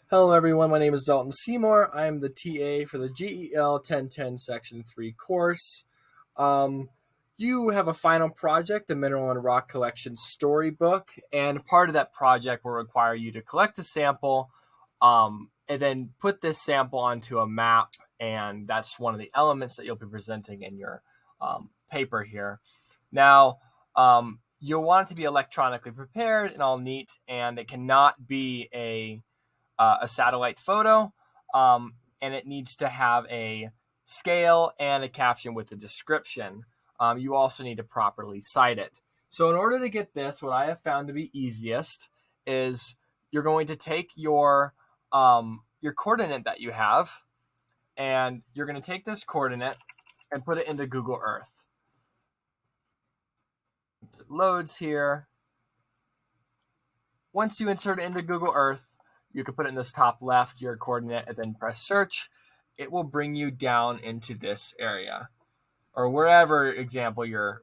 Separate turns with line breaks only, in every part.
Hello everyone, my name is Dalton Seymour. I am the TA for the GEL 1010 Section 3 course. You have a final project, the Mineral and Rock Collection Storybook, and part of that project will require you to collect a sample and then put this sample onto a map, and that's one of the elements that you'll be presenting in your paper here. Now, you'll want it to be electronically prepared and all neat, and it cannot be a satellite photo, and it needs to have a scale and a caption with a description. You also need to properly cite it. So in order to get this, what I have found to be easiest is you're going to take your coordinate that you have, and you're going to take this coordinate and put it into Google Earth. It loads here. Once you insert it into Google Earth, you can put it in this top left, your coordinate, and then press search. It will bring you down into this area, or wherever example your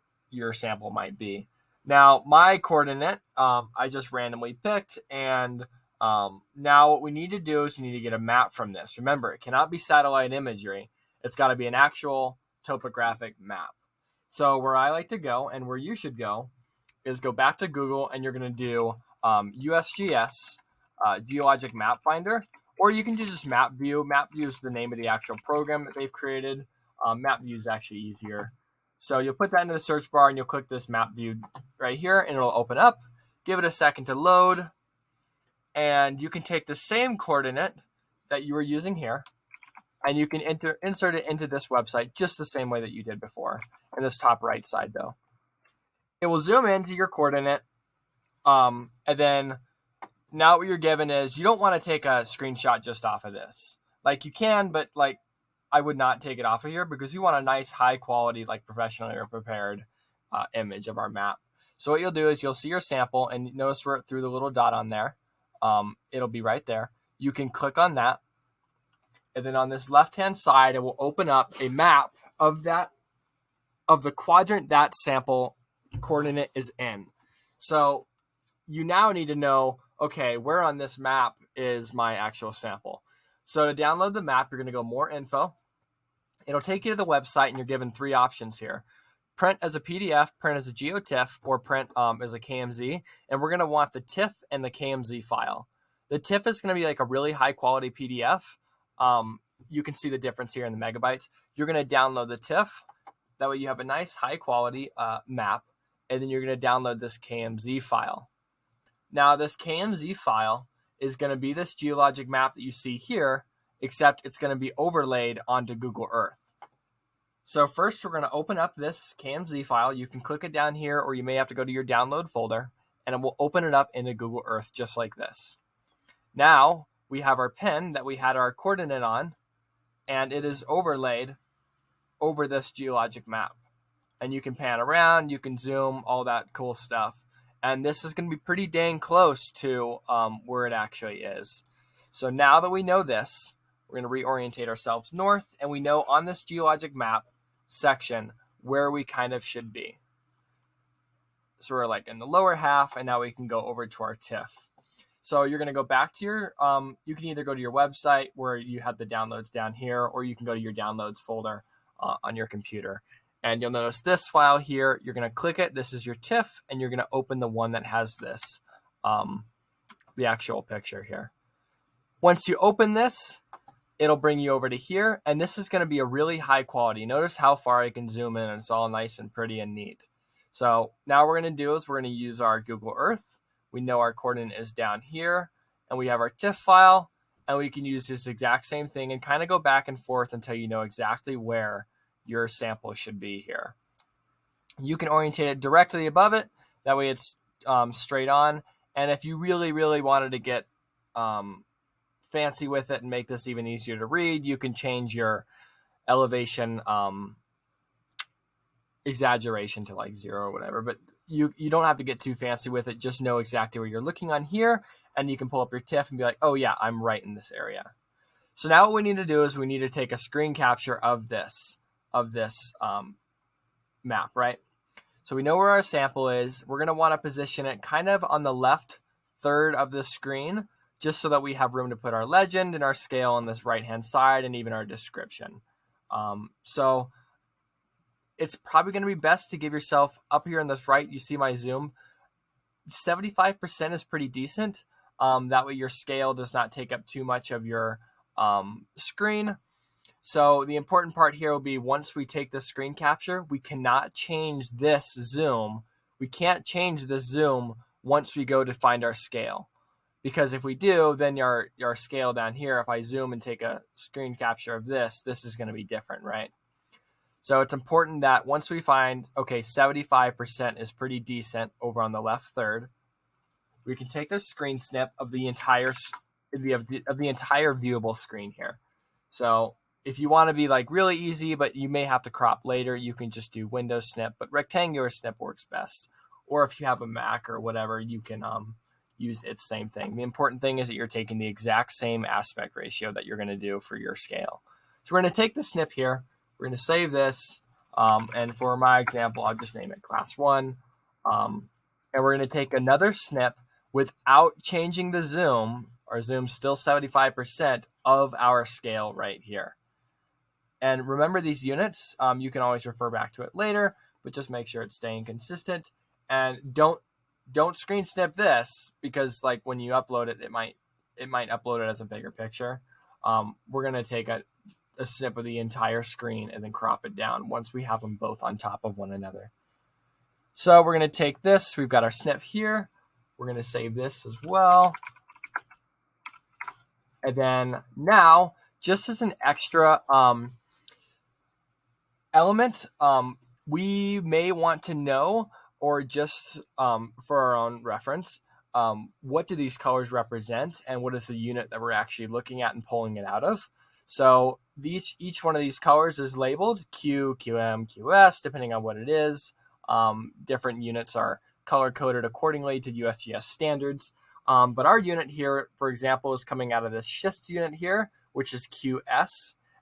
sample might be. Now, my coordinate, I just randomly picked, and now what we need to do is we need to get a map from this. Remember, it cannot be satellite imagery. It's got to be an actual topographic map. So where I like to go, and where you should go, is go back to Google, and you're going to do USGS, Geologic Map Finder, or you can do just MapView. MapView is the name of the actual program that they've created. MapView is actually easier. So you'll put that into the search bar, and you'll click this MapView right here, and it'll open up. Give it a second to load, and you can take the same coordinate that you were using here, and you can insert it into this website just the same way that you did before, in this top right side though. It will zoom into your coordinate, and then now what you're given is you don't want to take a screenshot just off of this. Like, you can, but like, I would not take it off of here because you want a nice high quality, like professionally prepared image of our map. So what you'll do is you'll see your sample, and notice where it threw the little dot on there. It'll be right there. You can click on that, and then on this left-hand side, it will open up a map of the quadrant that sample coordinate is in. So you now need to know, okay, where on this map is my actual sample? So to download the map, you're going to go more info. It'll take you to the website, and you're given three options here: print as a PDF, print as a GeoTIFF, or print as a KMZ. And we're going to want the TIFF and the KMZ file. The TIFF is going to be like a really high quality PDF. You can see the difference here in the megabytes. You're going to download the TIFF. That way you have a nice high quality map. And then you're going to download this KMZ file. Now, this KMZ file is going to be this geologic map that you see here, except it's going to be overlaid onto Google Earth. So first, we're going to open up this KMZ file. You can click it down here, or you may have to go to your download folder, and it will open it up into Google Earth just like this. Now, we have our pin that we had our coordinate on, and it is overlaid over this geologic map. And you can pan around, you can zoom, all that cool stuff. And this is going to be pretty dang close to where it actually is. So now that we know this, we're going to reorientate ourselves north, and we know on this geologic map section where we kind of should be. So we're like in the lower half, and now we can go over to our TIFF. So you're going to go back to your, you can either go to your website where you have the downloads down here, or you can go to your downloads folder on your computer. And you'll notice this file here, you're going to click it. This is your TIFF, and you're going to open the one that has this, the actual picture here. Once you open this, it'll bring you over to here, and this is going to be a really high quality. Notice how far I can zoom in, and it's all nice and pretty and neat. So now what we're going to do is we're going to use our Google Earth. We know our coordinate is down here, and we have our TIFF file, and we can use this exact same thing and kind of go back and forth until you know exactly where your sample should be here. You can orientate it directly above it. That way it's straight on. And if you really, really wanted to get fancy with it and make this even easier to read, you can change your elevation exaggeration to like 0 or whatever. But you don't have to get too fancy with it. Just know exactly where you're looking on here, and you can pull up your TIFF and be like, oh yeah, I'm right in this area. So now what we need to do is we need to take a screen capture of this map, right? So we know where our sample is. We're going to want to position it kind of on the left third of the screen, just so that we have room to put our legend and our scale on this right-hand side and even our description. So it's probably going to be best to give yourself, up here on this right, you see my zoom, 75% is pretty decent. That way your scale does not take up too much of your screen. So the important part here will be, once we take this screen capture, we cannot change this zoom. We can't change this zoom once we go to find our scale. Because if we do, then our scale down here, if I zoom and take a screen capture of this is going to be different, right? So it's important that once we find, okay, 75% is pretty decent over on the left third, we can take this screen snip of the entire viewable screen here. So if you want to be like really easy, but you may have to crop later, you can just do window snip, but rectangular snip works best. Or if you have a Mac or whatever, you can use its same thing. The important thing is that you're taking the exact same aspect ratio that you're going to do for your scale. So we're going to take the snip here. We're going to save this. And for my example, I'll just name it class 1. And we're going to take another snip without changing the zoom. Our zoom's still 75% of our scale right here. And remember these units, you can always refer back to it later, but just make sure it's staying consistent. And don't screen snip this, because like when you upload it, it might upload it as a bigger picture. We're going to take a snip of the entire screen and then crop it down once we have them both on top of one another. So we're going to take this. We've got our snip here. We're going to save this as well. And then now, just as an extra element, we may want to know, or just for our own reference, what do these colors represent and what is the unit that we're actually looking at and pulling it out of. So each one of these colors is labeled Q, QM, QS, depending on what it is. Different units are color coded accordingly to USGS standards. But our unit here, for example, is coming out of this schist unit here, which is QS.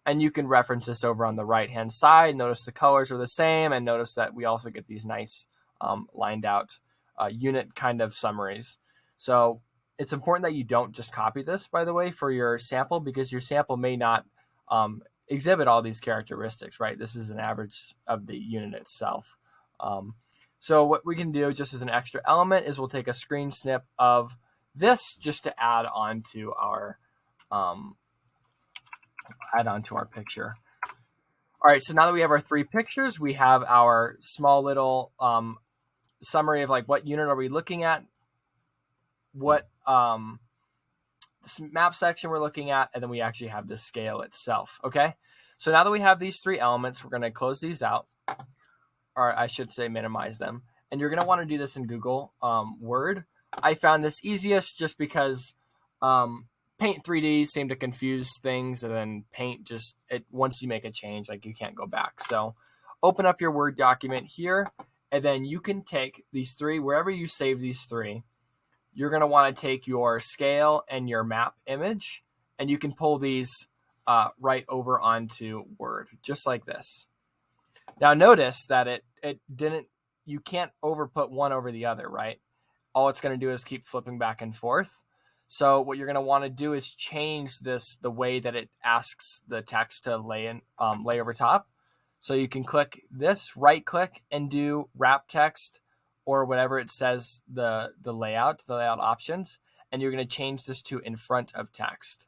And you can reference this over on the right-hand side. Notice the colors are the same, and notice that we also get these nice lined out unit kind of summaries. So it's important that you don't just copy this, by the way, for your sample, because your sample may not exhibit all these characteristics, right? This is an average of the unit itself. So what we can do just as an extra element is we'll take a screen snip of this just to add on to our picture. All right, so now that we have our 3 pictures, we have our small little summary of like what unit are we looking at, what map section we're looking at, and then we actually have the scale itself, okay? So now that we have these 3 elements, we're going to close these out, or I should say minimize them. And you're going to want to do this in Google Word. I found this easiest just because Paint 3D seemed to confuse things, and then Paint just, once you make a change, like you can't go back. So open up your Word document here, and then you can take these 3, wherever you save these 3, you're going to want to take your scale and your map image, and you can pull these right over onto Word, just like this. Now notice that you can't overput one over the other, right? All it's going to do is keep flipping back and forth. So what you're going to want to do is change this, the way that it asks the text to lay over top. So you can click this, right click, and do wrap text, or whatever it says, the layout options, and you're going to change this to in front of text.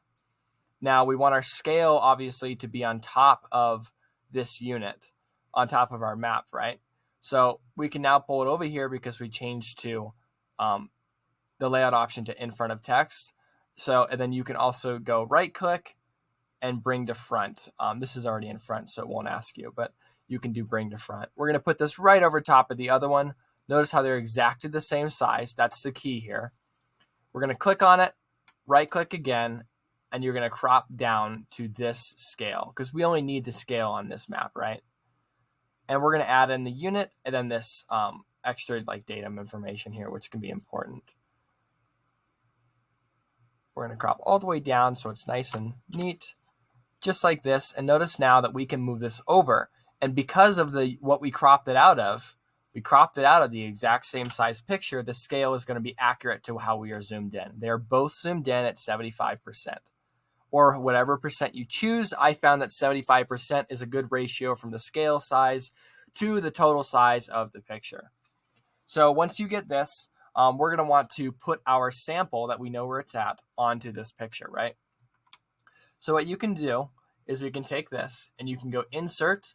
Now we want our scale obviously to be on top of this unit, on top of our map, right? So we can now pull it over here because we changed to the layout option to in front of text. So, and then you can also go right click and bring to front. This is already in front, so it won't ask you, but you can do bring to front. We're going to put this right over top of the other one. Notice how they're exactly the same size. That's the key here. We're going to click on it, right click again, and you're going to crop down to this scale, because we only need the scale on this map, right? And we're going to add in the unit and then this extra like datum information here, which can be important. We're going to crop all the way down so it's nice and neat, just like this. And notice now that we can move this over. And because of what we cropped it out of, we cropped it out of the exact same size picture, the scale is going to be accurate to how we are zoomed in. They are both zoomed in at 75%. Or whatever percent you choose. I found that 75% is a good ratio from the scale size to the total size of the picture. So once you get this, we're going to want to put our sample that we know where it's at onto this picture, right? So what you can do is we can take this and you can go Insert,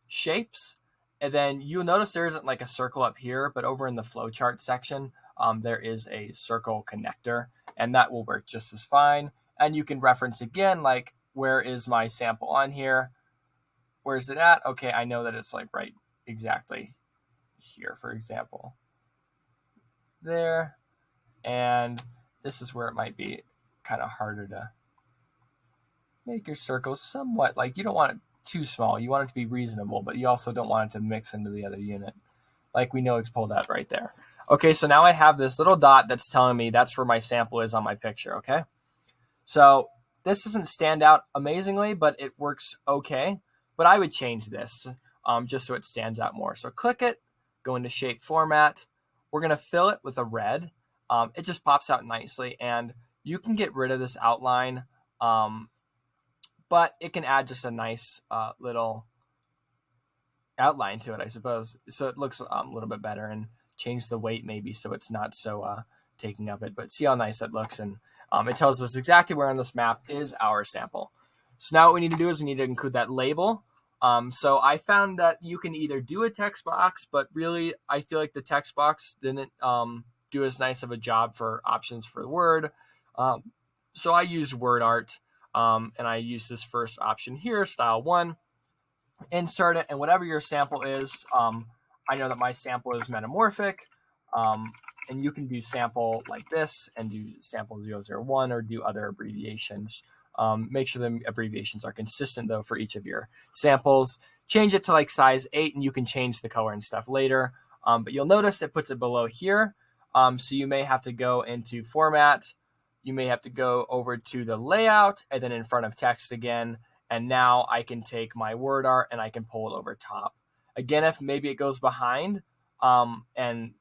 Shapes, and then you'll notice there isn't like a circle up here, but over in the flowchart section, there is a circle connector, and that will work just as fine. And you can reference again, like, where is my sample on here? Where's it at? Okay, I know that it's like right exactly here, for example. There. And this is where it might be kind of harder to make your circles somewhat, like, you don't want it too small. You want it to be reasonable, but you also don't want it to mix into the other unit. Like we know it's pulled out right there. Okay, so now I have this little dot that's telling me that's where my sample is on my picture, okay? So this doesn't stand out amazingly, but it works okay. But I would change this just so it stands out more. So click it, go into shape format. We're going to fill it with a red. It just pops out nicely, and you can get rid of this outline, but it can add just a nice little outline to it, I suppose. So it looks a little bit better, and change the weight maybe so it's not so taking up it. But see how nice that looks, and it tells us exactly where on this map is our sample. So now what we need to do is we need to include that label. So I found that you can either do a text box, but really I feel like the text box didn't do as nice of a job for options for the word. So I use word art, and I use this first option here, style 1. Insert it, and whatever your sample is, I know that my sample is metamorphic, and you can do sample like this and do sample 001 or do other abbreviations. Make sure the abbreviations are consistent though for each of your samples. Change it to like size 8, and you can change the color and stuff later. But you'll notice it puts it below here. So you may have to go into format. You may have to go over to the layout and then in front of text again. And now I can take my word art and I can pull it over top. Again, if maybe it goes behind and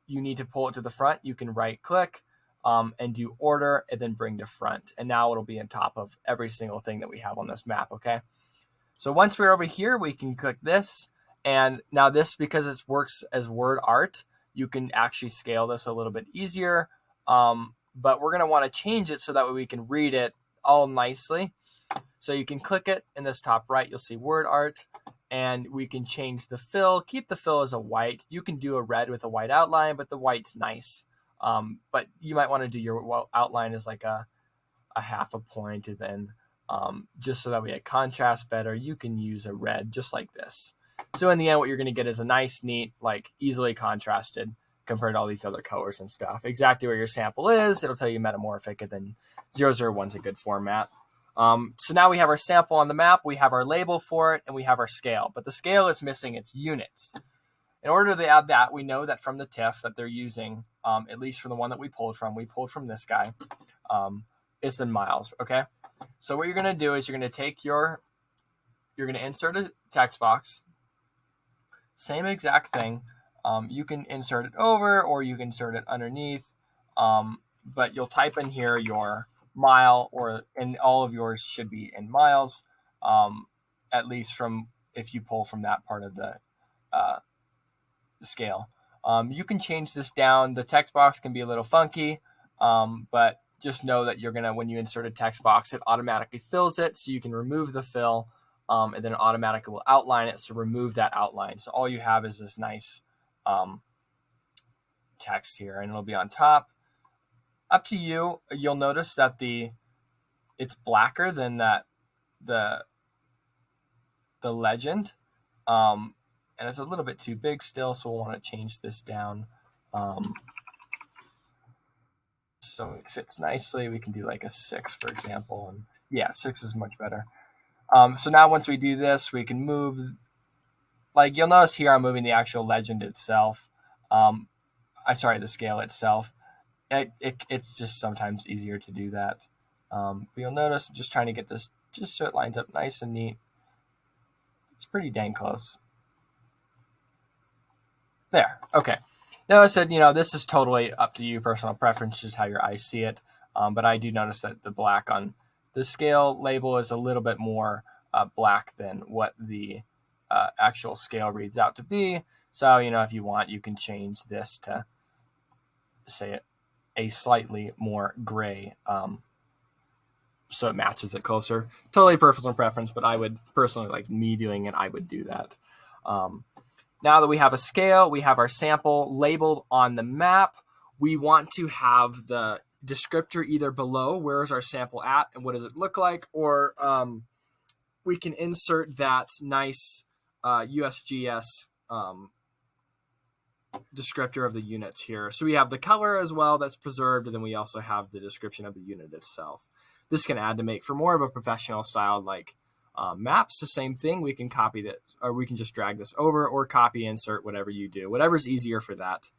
you need to pull it to the front, you can right click and do order and then bring to front. And now it'll be on top of every single thing that we have on this map, okay? So once we're over here, we can click this. And now this, because it works as word art, you can actually scale this a little bit easier. But we're going to want to change it so that way we can read it all nicely. So you can click it in this top right, you'll see word art, and we can change the fill, keep the fill as a white. You can do a red with a white outline, but the white's nice. But you might want to do your outline as like a half a point, and then just so that we get contrast better, you can use a red just like this. So in the end, what you're going to get is a nice, neat, like easily contrasted compared to all these other colors and stuff. Exactly where your sample is, it'll tell you metamorphic, and then 001's a good format. So now we have our sample on the map, we have our label for it, and we have our scale. But the scale is missing its units. In order to add that, we know that from the TIFF that they're using, at least from the one that we pulled from this guy, it's in miles, okay? So what you're going to do is you're going to take you're going to insert a text box. Same exact thing. You can insert it over or you can insert it underneath, but you'll type in here your mile, and all of yours should be in miles, at least from if you pull from that part of the scale. You can change this down. The text box can be a little funky, but just know that you're gonna, when you insert a text box, it automatically fills it, so you can remove the fill, and then it automatically will outline it. So remove that outline. So all you have is this nice text here, and it'll be on top. Up to you. You'll notice that it's blacker than the legend, and it's a little bit too big still, so we'll want to change this down so it fits nicely. We can do like a 6, for example, and yeah, 6 is much better. So now once we do this, we can move, like you'll notice here I'm moving the actual legend itself. The scale itself. It's just sometimes easier to do that. But you'll notice I'm just trying to get this just so it lines up nice and neat. It's pretty dang close. There. Okay. Notice that, this is totally up to you, personal preference, just how your eyes see it. But I do notice that the black on the scale label is a little bit more black than what the actual scale reads out to be. So, if you want, you can change this to, say, a slightly more gray, so it matches it closer. Totally personal preference, but I would personally, like me doing it, I would do that. Now that we have a scale, we have our sample labeled on the map. We want to have the descriptor either below, where is our sample at and what does it look like, or we can insert that nice USGS descriptor of the units here. So we have the color as well that's preserved, and then we also have the description of the unit itself. This can add to make for more of a professional style like maps. The same thing, we can copy that, or we can just drag this over, or copy, insert, whatever you do, whatever's easier for that.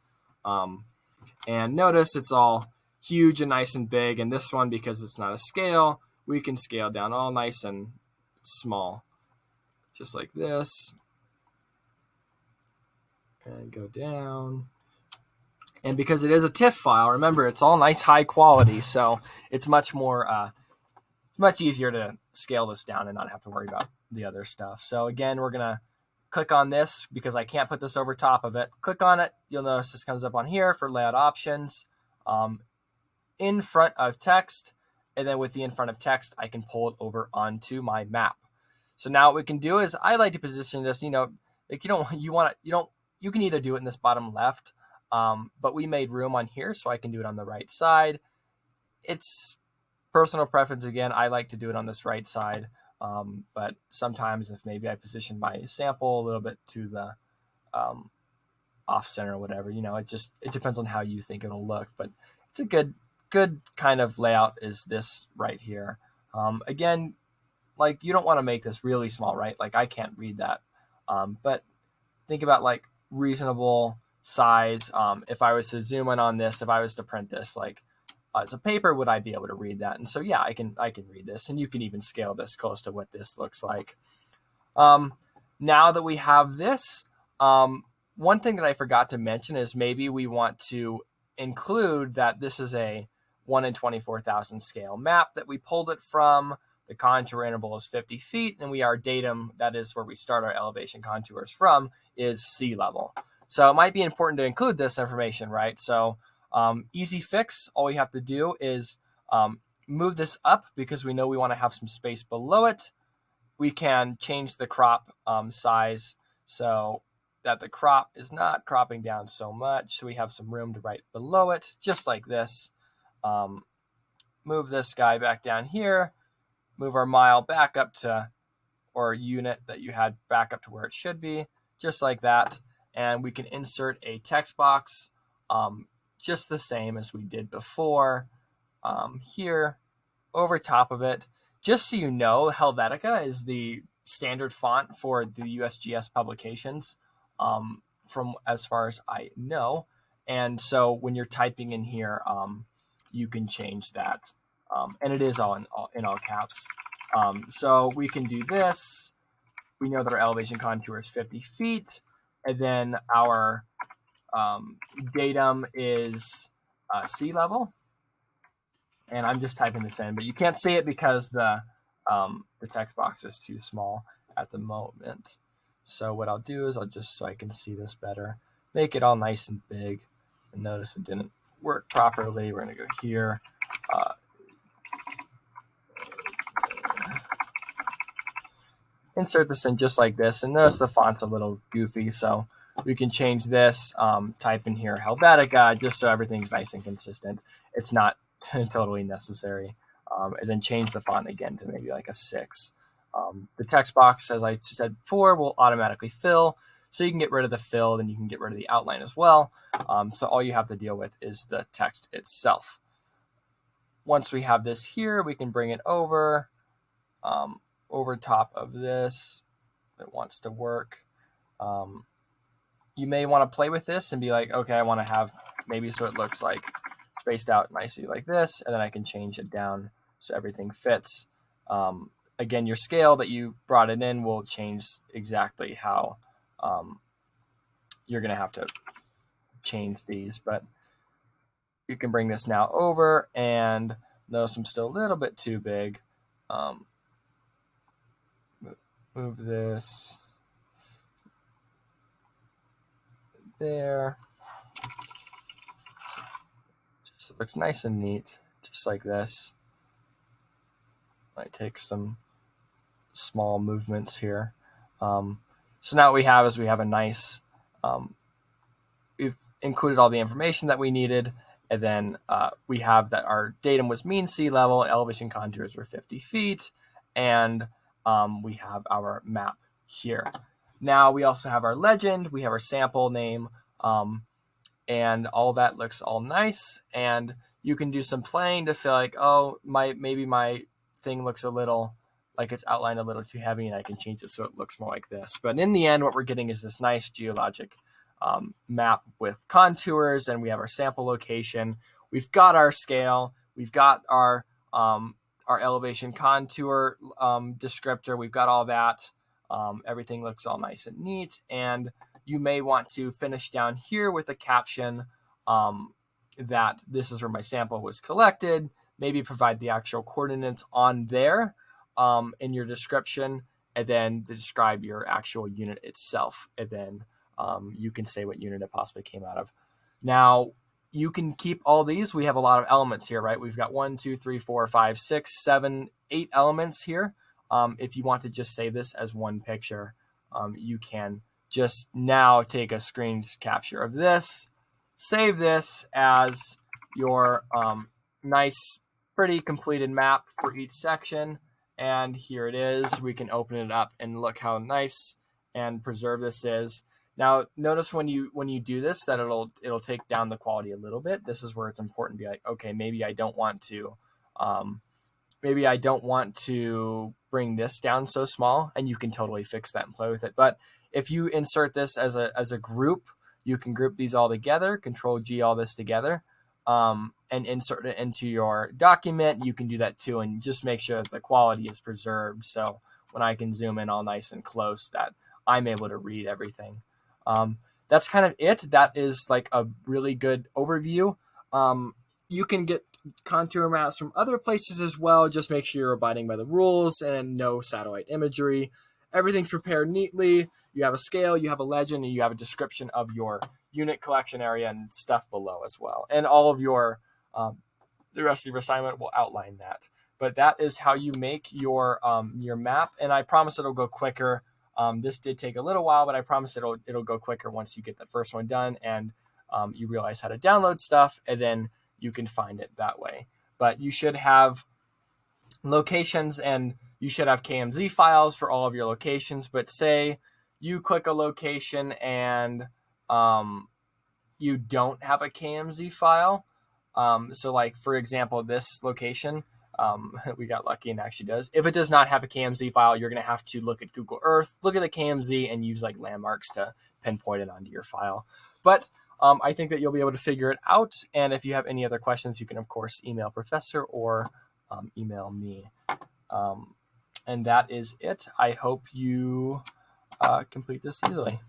And notice it's all huge and nice and big, and this one, because it's not a scale, we can scale down all nice and small, just like this, and go down. And because it is a TIFF file, remember, it's all nice high quality, so it's much more much easier to scale this down and not have to worry about the other stuff. So again, we're gonna click on this because I can't put this over top of it. Click on it, you'll notice this comes up on here for layout options, in front of text, and then with the in front of text, I can pull it over onto my map. So now what we can do is, I like to position this, like you can either do it in this bottom left, but we made room on here, so I can do it on the right side. It's personal preference again. I like to do it on this right side, but sometimes if maybe I position my sample a little bit to the off center or whatever, it depends on how you think it'll look. But it's a good kind of layout is this right here. Again, like, you don't want to make this really small, right? Like, I can't read that, but think about like reasonable size. If I was to zoom in on this, if I was to print this like as a paper, would I be able to read that? And so yeah, I can read this, and you can even scale this close to what this looks like. Now that we have this, one thing that I forgot to mention is maybe we want to include that this is a 1 in 24,000 scale map that we pulled it from. The contour interval is 50 feet, and our datum, that is where we start our elevation contours from, is sea level. So it might be important to include this information, right? So easy fix, all we have to do is move this up, because we know we want to have some space below it. We can change the crop size so that the crop is not cropping down so much, so we have some room to write below it, just like this. Move this guy back down here, move our mile back up to, or unit that you had back up to where it should be, just like that. And we can insert a text box just the same as we did before here over top of it. Just so you know, Helvetica is the standard font for the USGS publications, from as far as I know. And so when you're typing in here, you can change that. And it is all in all caps. So we can do this. We know that our elevation contour is 50 feet. And then our datum is sea level. And I'm just typing this in, but you can't see it because the text box is too small at the moment. So what I'll do is so I can see this better, make it all nice and big. And notice it didn't work properly. We're going to go here. Insert this in just like this, and notice the font's a little goofy, so we can change this, type in here Helvetica, just so everything's nice and consistent. It's not totally necessary. And then change the font again to maybe like a 6. The text box, as I said before, will automatically fill, so you can get rid of the fill, then you can get rid of the outline as well. So all you have to deal with is the text itself. Once we have this here, we can bring it over top of this. If it wants to work. You may want to play with this and be like, okay, I want to have maybe so it looks like spaced out nicely like this, and then I can change it down so everything fits. Again, your scale that you brought it in will change exactly how you're going to have to change these, but you can bring this now over, and notice I'm still a little bit too big. Move this there. So it looks nice and neat, just like this. Might take some small movements here. So now what we have is we have a nice, we've included all the information that we needed, and then we have that our datum was mean sea level, elevation contours were 50 feet, and we have our map here. Now we also have our legend, we have our sample name, and all that looks all nice. And you can do some playing to feel like, oh, maybe my thing looks a little like it's outlined a little too heavy, and I can change it so it looks more like this. But in the end, what we're getting is this nice geologic map with contours, and we have our sample location. We've got our scale. We've got our elevation contour descriptor. We've got all that. Everything looks all nice and neat. And you may want to finish down here with a caption that this is where my sample was collected. Maybe provide the actual coordinates on there in your description, and then describe your actual unit itself. And then you can say what unit it possibly came out of. Now, you can keep all these. We have a lot of elements here, right? We've got 1, 2, 3, 4, 5, 6, 7, 8 elements here. If you want to just save this as one picture, you can just now take a screen capture of this, save this as your nice, pretty completed map for each section. And here it is. We can open it up and look how nice and preserved this is. Now, notice when you do this that it'll take down the quality a little bit. This is where it's important to be like, okay, maybe I don't want to bring this down so small, and you can totally fix that and play with it. But if you insert this as a group, you can group these all together, Control G all this together, and insert it into your document. You can do that too, and just make sure that the quality is preserved. So when I can zoom in all nice and close, that I'm able to read everything. That's kind of it. That is like a really good overview. You can get contour maps from other places as well. Just make sure you're abiding by the rules and no satellite imagery. Everything's prepared neatly. You have a scale, you have a legend, and you have a description of your unit collection area and stuff below as well. And all of your, the rest of your assignment will outline that. But that is how you make your map. And I promise it'll go quicker. This did take a little while, but I promise it'll go quicker once you get the first one done and you realize how to download stuff, and then you can find it that way. But you should have locations, and you should have KMZ files for all of your locations. But say you click a location and you don't have a KMZ file. So like, for example, this location, we got lucky and actually does. If it does not have a KMZ file, you're going to have to look at Google Earth, look at the KMZ, and use like landmarks to pinpoint it onto your file. But I think that you'll be able to figure it out. And if you have any other questions, you can, of course, email Professor or email me. And that is it. I hope you complete this easily.